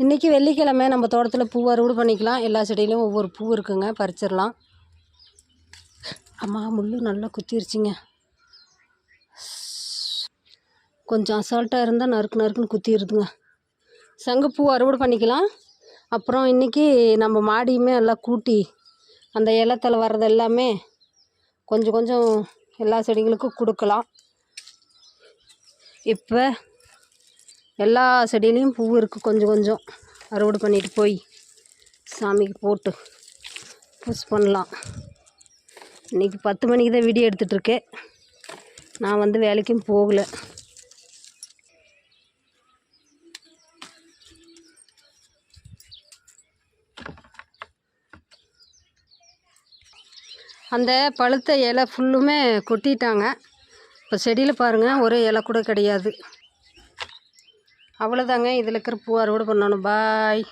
இன்றைக்கி வெள்ளிக்கிழமை நம்ம தோட்டத்தில் பூ அறுவடை பண்ணிக்கலாம். எல்லா செடியிலையும் ஒவ்வொரு பூ இருக்குங்க, பறிச்சிடலாம். அம்மா முள் நல்லா குத்திருச்சுங்க. கொஞ்சம் அசால்ட்டாக இருந்தால் நறுக்குன்னு குத்திடுதுங்க. சங்குப்பூ அறுவடை பண்ணிக்கலாம். அப்புறம் இன்றைக்கி நம்ம மாடியுமே எல்லாம் கூட்டி அந்த இலத்தில் வர்றது எல்லாமே கொஞ்சம் கொஞ்சம் எல்லா செடிகளுக்கும் கொடுக்கலாம். இப்போ எல்லா செடியிலையும் பூ இருக்குது. கொஞ்சம் கொஞ்சம் அறுவடை பண்ணிட்டு போய் சாமிக்கு போட்டு புஷ் பண்ணலாம். இன்றைக்கி 10 மணிக்கு தான் வீடியோ எடுத்துகிட்ருக்கேன். நான் வேலைக்கும் போகலை. அந்த பழுத்த இலை ஃபுல்லுமே கொட்டிட்டாங்க. இப்போ செடியில் பாருங்கள், ஒரே இலை கூட கிடையாது. அவ்வளோதாங்க, இதில் இருக்கிற பூ அறுவடை பண்ணணும். பாய்.